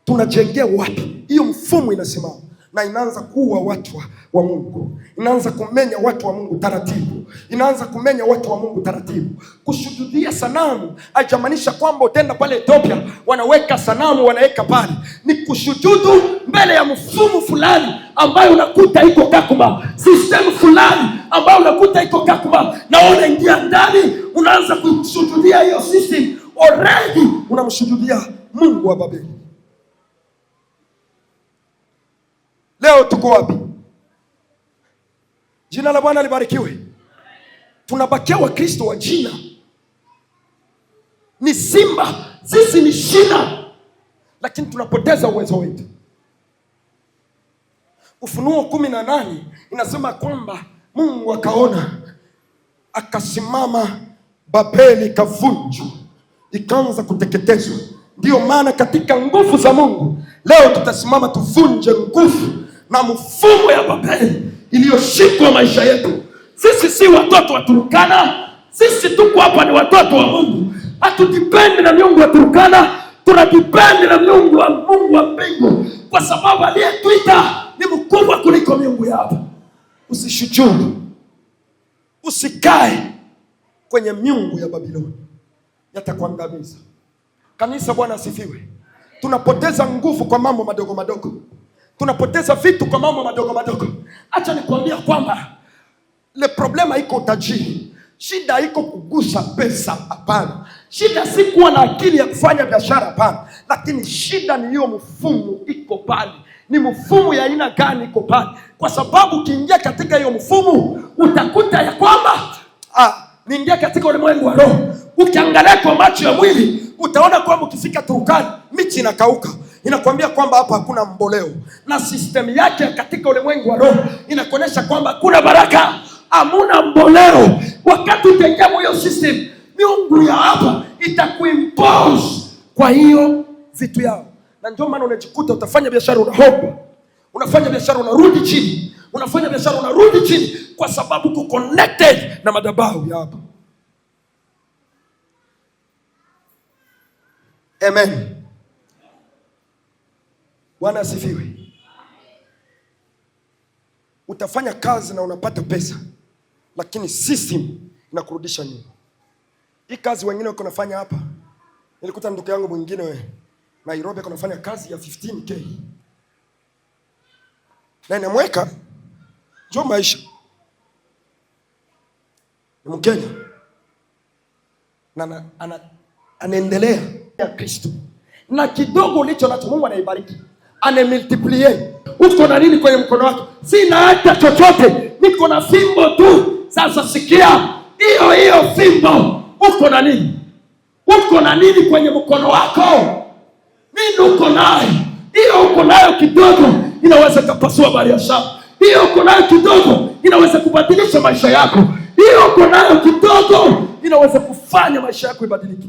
Tunajengea wapi? Hiyo mfumo inasimama na inaanza kuwa watu wa Mungu. Inaanza kumenya watu wa Mungu taratibu. Inaanza kumenya watu wa Mungu taratibu. Kushuhudia sanamu haijamaanisha kwamba utaenda pale Ethiopia wanaweka sanamu wanaweka pale. Ni kushuhudu mbele ya mfumo fulani ambayo unakuta iko Kakuma. System fulani ambayo unakuta iko Kakuma. Na unaingia ndani, unaanza kushuhudia hiyo system. Already unamshuhudia Mungu wa Babeli. Leo tuko wapi? Jina la Bwana libarikiwe. Tunabakia wa Kristo wa jina. Ni simba, sisi ni shina, lakini tunapoteza uwezo wetu. Ufunuo 18 inasema kwamba Mungu akaona, akasimama Babeli kavunjwa, ikaanza kuteketezwa. Ndiyo maana katika nguvu za Mungu leo tutasimama tuvunje nguvu na mfumo ya Babeli iliyoshikwa maisha yetu. Sisi si watoto wa Turkana. Sisi tuko hapa ni watoto wa Mungu. Hatudipendi na miungu wa Turkana, tunadipendi na Mungu wa mbingu, kwa sababu aliyetuita ni mkubwa kuliko miungu ya hapa. Usishujudu, usikae kwenye miungu ya Babiloni, yatakuangamiza. Kanisa, Bwana asifiwe. Tunapoteza nguvu kwa mambo madogo madogo. Tunapoteza vitu kwa mambo madogo madogo. Acha nikwambia kwamba le problema iko utajiri. Shida iko kugusa pesa, hapana. Shida si kuwa na akili ya kufanya biashara, hapana. Lakini shida ni hiyo mfumo iko pale. Ni mfumo ya aina gani iko pale? Kwa sababu ukiingia katika hiyo mfumo utakuta ya kwamba niingia katika ulimwengu wa roho. Ukiangalia kwa macho ya mwili utaona kwamba ukifika Turkana miti inakauka. Inakwambia kwamba hapa hakuna mboleo, na system yake katika ulimwengu wa roho inakuonyesha kwamba hakuna baraka, hamuna mboleo. Wakati utaingia hiyo system, miungu ya hapa itakuimpose kwa hiyo vitu yao. Na ndio maana unajikuta utafanya biashara unaomba, unafanya biashara unarudi chini, unafanya biashara unarudi chini, kwa sababu uko connected na madhabahu ya hapa. Amen. Bwana asifiwe. utafanya kazi na unapata pesa, lakini system inakurudisha nyuma. Hii kazi wengine wako nafanya hapa. Nilikuta ndugu yangu mwingine Nairobi anafanya kazi ya 15k. Na inamweka njoo maisha. Ni Mkenya. Na anaendelea ya Kristo. Na kidogo ulicho nacho Mungu anaibariki. Anemultiplie. Uko na nini kwenye mkono wako? Sina hata chochote. Niko na fimbo tu. Sasa sikia. Hiyo fimbo. Uko na nini? Uko na nini kwenye mkono wako? Nini uko nayo? Hiyo uko nayo kidogo inaweza kupasua biashara. Hiyo uko nayo kidogo inaweza kubadilisha maisha yako. Hiyo uko nayo kidogo inaweza kufanya maisha yako ibadilike.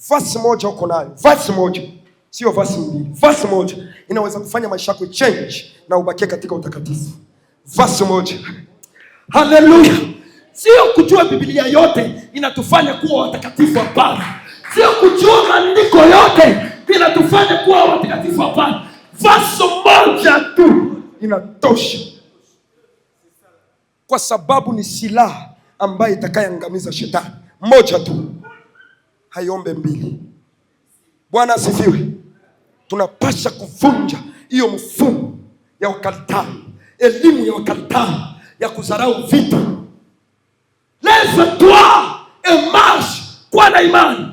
Verse moja uko nayo. Verse moja. Sio verse mbili. Verse moja inaweza kufanya maisha yako change na ubakie katika utakatifu. Verse moja. Hallelujah. Sio kujua Biblia yote inatufanya kuwa watakatifu, hapana. Sio kujua maandiko yote inatufanya kuwa watakatifu, hapana. Verse moja tu inatosha. Kwa sababu ni silaha ambayo itakayoangamiza shetani. Moja tu. Haiombe mbili. Bwana asifiwe. Tunapasha kuvunja hiyo mfumo ya Wakaldayo, elimu ya Wakaldayo ya kudharau vitu. Lève-toi et marche kwa na imani.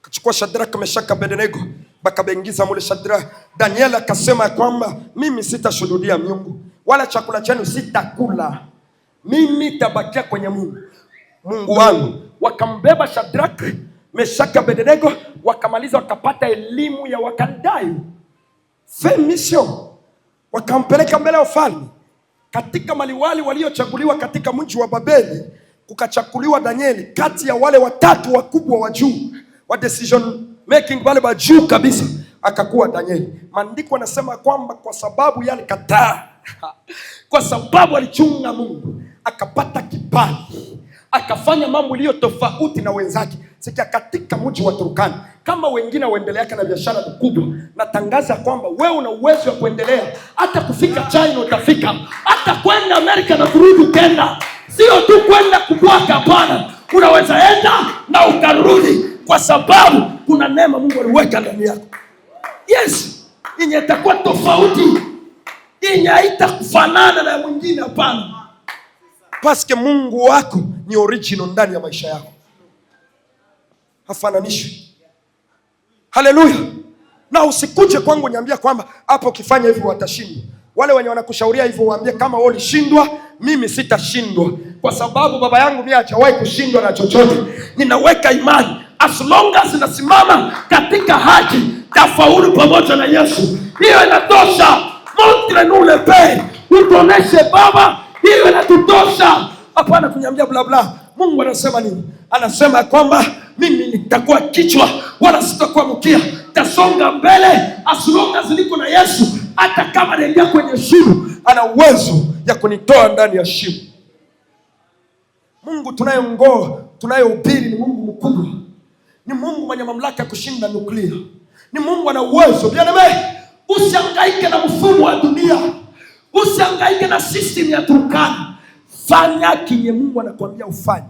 Kachukua Shadraka, Meshaki, Abednego, bakabengiza mule Shadraka. Daniel akasema kwamba mimi sitashuhudia miungu wala chakula chenu sitakula. Mimi tabakia kwenye Mungu wangu. Wakambeba Shadraka, Meshaki, Abednego, wakamaliza, wakapata elimu ya Wakaldayo. Fait mission. Wakampeleka mbele ya ufalme. Katika maliwali waliochaguliwa katika mji wa Babeli, kukachaguliwa Danieli kati ya wale watatu wakubwa wa juu wa decision making, wale wa juu kabisa, akakuwa Danieli. Maandiko yanasema kwamba kwa sababu yale kataa, kwa sababu alichunga Mungu, akapata kibali, akafanya mambo iliyo tofauti na wenzake. Sikia, katika mji wa Turkana, kama wengine waendeleaka na biashara kubwa, natangaza kwamba wewe una uwezo wa kuendelea hata kufika China, utafika hata kwenda Amerika na kurudi tena. Sio tu kwenda kubwaka, hapana. Unaweza enda na ukarudi, kwa sababu kuna neema Mungu aliweka ndani yako. Yes, yenye itakuwa tofauti, yenye haitakufanana na mwingine, hapana. Paske Mungu wako ni original ndani ya maisha yako, hafananishwi. Haleluya. Na usikuje kwangu niambia kwamba hapo ukifanya hivyo watashinda. Wale wenye wanakushauria hivyo waambie kama wewe ulishindwa, mimi sitashindwa, kwa sababu baba yangu mimi hajawahi kushindwa na chochote. Ninaweka imani as long as nasimama katika haki, tafaulu pamoja na Yesu. Hiyo inatosha. Montre nous le Père. Utoneshe Baba, hiyo inatutosha. Hapana kunyambia bla bla. Mungu anasema nini? Anasema kwamba mimi nitakuwa kichwa wala sitakuwa mkia. Tasonga mbele as long as niko na Yesu. Hata kama naingia kwenye shimo, ana uwezo ya kunitoa ndani ya shimo. Mungu tunayohubiri ni Mungu mkubwa. Ni Mungu mwenye mamlaka ya kushinda nuklia. Ni Mungu ana uwezo. Usihangaike na mfumo wa dunia. Usihangaike na system ya Turkana. Fanya kile Mungu anakuambia ufanye.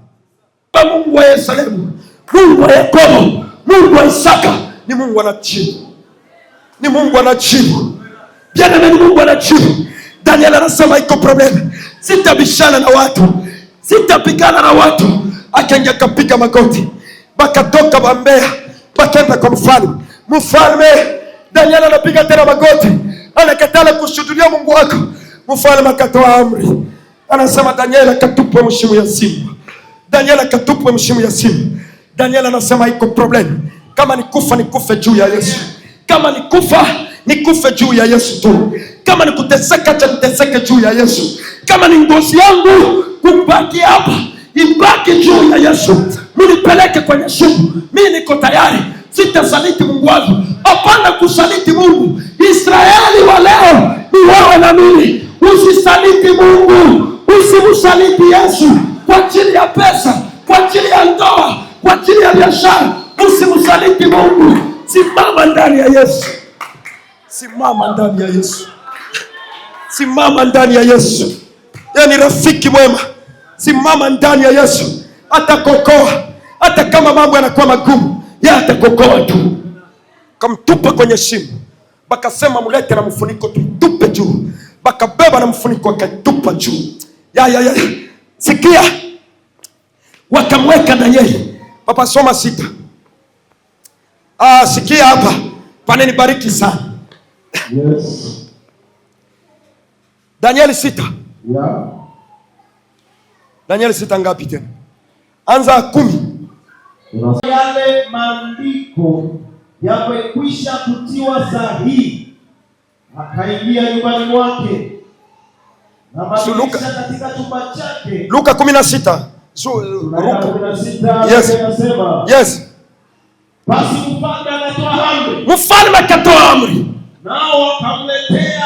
Mungu wa Yerusalemu, Mungu wa Yakobo, Mungu wa Isaka, ni Mungu anajibu. Ni Mungu anajibu. Ni Mungu anajibu. Daniel anasema iko problem. Sitabishana na watu. Sitapigana na watu. Akaingia kapiga magoti. Bakatoka Bambea, bakaenda kwa mfalme. Mfalme Daniel anapiga tena magoti. Anakatala kushuhudia Mungu wako. Mfalme akatoa amri. Anasema Daniel akatupwe mshimo ya simba. Daniel akatupwe mshimo ya simba. Daniel anasema iko problem. Kama nikufa nikufe juu ya Yesu. Kama nikufa nikufe juu ya Yesu tu. Kama nikuteseka cha niteseke juu ya Yesu. Kama ni ngozi yangu kubaki hapa, ibaki juu ya Yesu. Mnipeleke kwenye shimo. Mimi niko tayari. Sitasaliti Mungu wangu. Hapana kusaliti Mungu. Israeli wa leo ni wewe na mimi. Usisaliti Mungu. Usimsaliti Yesu kwa ajili ya pesa, kwa ajili ya ndoa, kwa ajili ya biashara. Usimsaliti Mungu. Simama ndani ya Yesu. Simama ndani ya Yesu. Simama ndani ya Yesu. Yeye ni rafiki mwema. Simama ndani ya Yesu. Atakuokoa. Hata kama mambo yanakuwa magumu, yeye atakuokoa tu. Kamtupa kwenye shimo. Bakasema mulete na mfuniko tutupe juu. Bakabeba na mfuniko akatupa juu. Ya. Sikia. Wakamweka Danieli. Papa soma 6. Sikia hapa. Paneni bariki sana. Yes. Danieli 6. Yeah. Danieli 6 ngapi tena? Anza 10. Yale maandiko yamekwisha kutiwa sahihi, akaingia nyumbani mwake na madirisha katika chumba chake. Luka 16. Yes. Basi mfalme akatoa amri. Nao wakamletea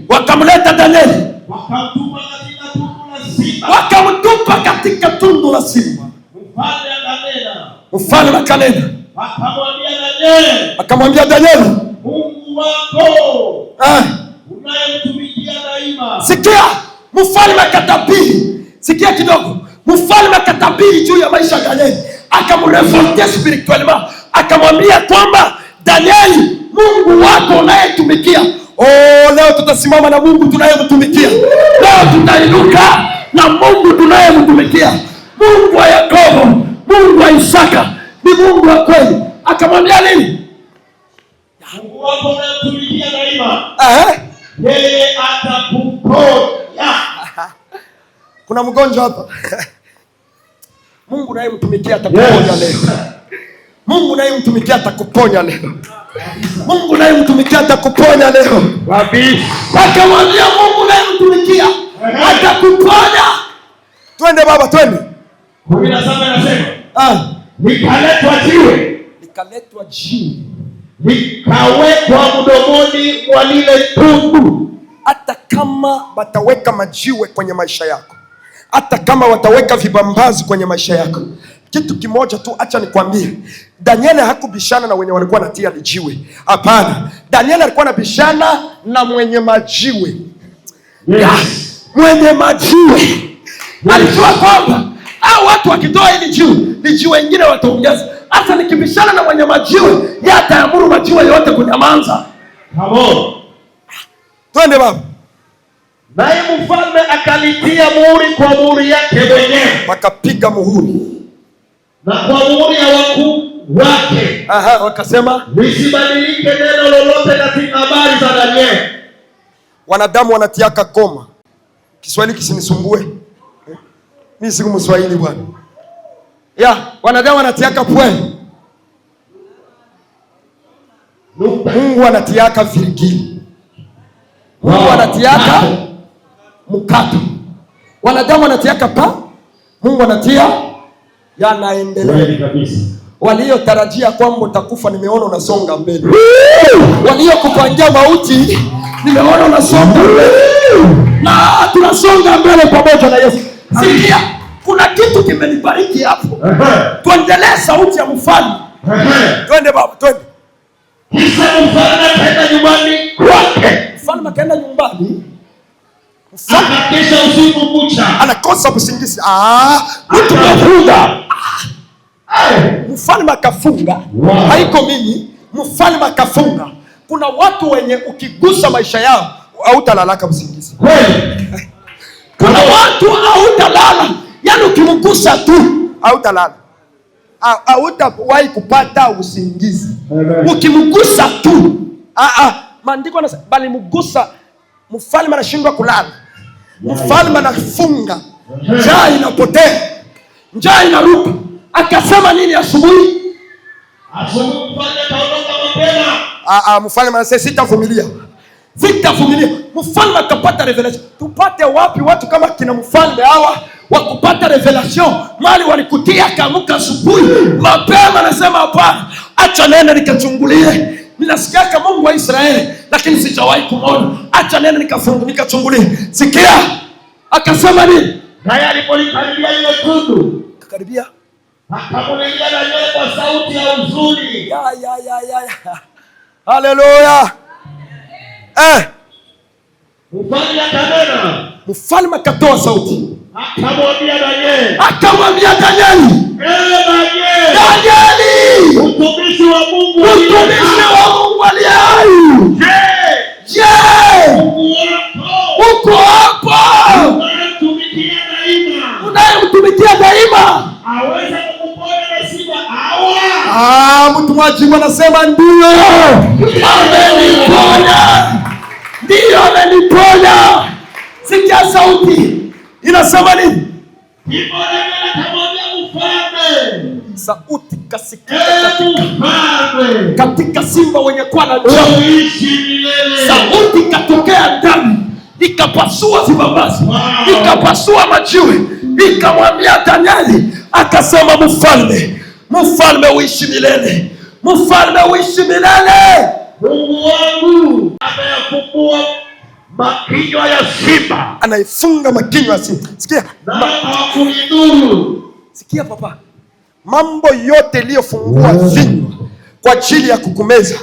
wakamleta Danieli. Wakamtupa katika tundu la simba. Mfalme akanena. Akamwambia Danieli, Mungu wako unayemtumikia daima. Sikia, mfalme akatabiri. Sikia kidogo. Mfalme akatabiri juu ya maisha ya Danieli. Akamrevoltea spirituellement. Akamwambia kwamba Danieli, Mungu wako unayetumikia. Leo tutasimama na Mungu tunayemtumikia. Leo tutainuka na Mungu tunayemtumikia. Mungu wa Yakobo, Mungu wa Isaka, ni Mungu wa kweli. Akamwambia nini? Mungu wako unayemtumikia daima. Yeye atakuponya. Kuna mgonjwa hapa. Mungu unayemtumikia atakuponya leo. Mungu unayemtumikia atakuponya leo. Mungu unayemtumikia atakuponya leo. Akamwambia Mungu unayemtumikia atakuponya. Twende baba, twende. 17 anasema, likaletwa jiwe. Likawekwa mdomoni mwa lile tundu. Hata kama wataweka majiwe kwenye maisha yako, hata kama wataweka vibambazi kwenye maisha yako, kitu kimoja tu acha nikwambie, Danieli hakubishana na wenye walikuwa natia jiwe. Hapana, Danieli alikuwa anabishana na mwenye majiwe. Mwenye majiwe alijua kwamba hao watu wakitoa hili jiwe, ni jiwe ingine wataongeza. Hata nikibishana na mwenye majiwe, yeye ataamuru majiwe yote kunyamaza. Twende baba. Naye mfalme akalitia muhuri kwa muhuri yake mwenyewe. Wakapiga muhuri. Na kwa muhuri ya wakuu wake. Wakasema lisibadilike neno lolote katika habari za Danieli. Wanadamu wanatiaka koma. Kiswahili kisinisumbue. Mimi siku Mswahili bwana. Wanadamu wanatiaka pwe. Mungu anatiaka virgili. Mungu anatiaka mkato. Wanadamu wanatiaka pa. Mungu anatia yanaendelea kabisa. Waliotarajia kwamba utakufa, nimeona unasonga mbele. Waliokupangia mauti, nimeona unasonga mbele. Na tunasonga mbele pamoja na Yesu. Sikia, kuna kitu kimenibariki hapo. Tuendelee sauti ya mfalme. Twende baba, twende. Kisha mfalme akaenda nyumbani kwake. Mfalme akaenda nyumbani. Akakesha usiku kucha. Anakosa usingizi. Mtu kafunga. Mfalme akafunga. Haiko mimi. Mfalme akafunga. Kuna watu wenye ukigusa maisha yao hautalala usingizi. Kuna watu hautalala. Yaani ukimgusa tu hautalala. Hautawahi kupata usingizi. Ukimgusa tu. Maandiko yanasema bali mgusa mfalme anashindwa kulala. Mfalme anafunga. Njaa inapotea. Njaa inaruka. Akasema nini asubuhi? Asubuhi mfalme kaondoka mapema. Mfalme anasema sitavumilia. Mfalme akapata revelation. Tupate wapi watu kama kina mfalme hawa wakupata revelation? Mali walikutia kamuka asubuhi mapema, anasema hapana, acha nenda nikachungulie. Ninasikia kama Mungu wa Israeli lakini sijawahi kumwona. Acha nenda nikachungulie. Sikia. Akasema nini? Naye alipolikaribia ile tundu, akakaribia, akamwambia Danieli kwa sauti ya huzuni. Haleluya. Mfalme akanena. Mfalme akatoa sauti. Akamwambia Danieli. Danieli, mtumishi wa Mungu aliye hai. Je, uko hapa? Unayemtumikia daima. Mtumaji anasema ndio. Ameniponya. Ndio ameniponya. Sikia sauti. Inasema nini? Sauti kasikika katika simba wenye kuwa na njaa. Sauti katokea ndani, ikapasua vibambazi, ikapasua majiwe, ikamwambia Danieli, akasema mfalme uishi milele, mfalme uishi milele. Mungu wangu ameyafungua makinywa ya simba. Anaifunga makinywa ya simba. Sikia. Sikia papa. Mambo yote iliyofungua vinywa kwa ajili ya kukumeza,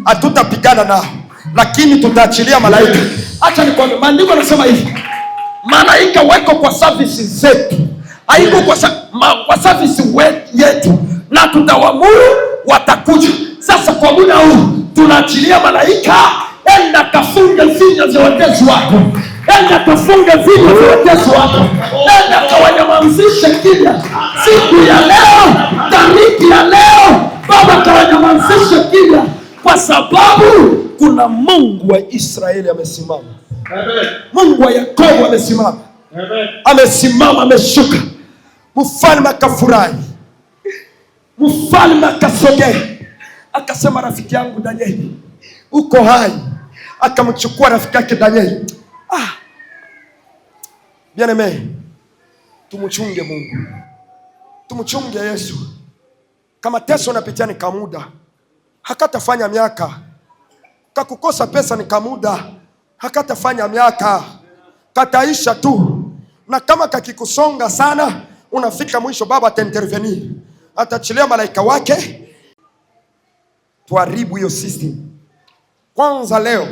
hatutapigana nao, lakini tutaachilia malaika. Acha nikwambie, maandiko yanasema hivi. Malaika weko kwa service zetu. Haiko kwa service yetu, na tutawamuru watakuja. Sasa kwa muda huu tunaachilia malaika. Enda kafunge vinywa vya watesi wako. Enda kafunge vinywa vya watesi wako. Enda kawanyamazishe kimya. Siku ya leo, tariki ya leo, Baba kawanyamazishe kimya, kwa sababu kuna Mungu wa Israeli amesimama. Amen. Mungu wa Yakobo amesimama. Amen. Amesimama, ameshuka. Mfalme akafurahi. Mfalme akasogea, akasema, rafiki yangu Danieli, uko hai. Akamchukua rafiki yake Danieli. Bien-aimé, tumchunge Mungu, tumchunge Yesu. Kama teso unapitia ni kamuda, hakatafanya miaka. Kakukosa pesa ni kamuda, hakatafanya miaka, kataisha tu. Na kama kakikusonga sana, unafika mwisho, Baba ataintervenir, atachilia malaika wake tuharibu hiyo system. Kwanza leo,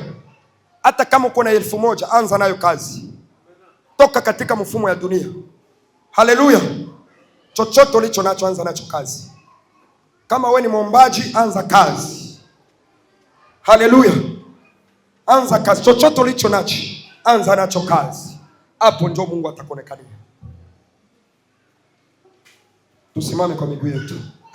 hata kama uko na 1,000, anza nayo kazi. Toka katika mfumo ya dunia. Haleluya. Chochote ulicho nacho, anza nacho kazi. Kama wewe ni mwombaji, anza kazi. Haleluya. Anza kazi. Chochote ulicho nacho, anza nacho kazi. Hapo ndio Mungu atakuonekania. Tusimame kwa miguu yetu.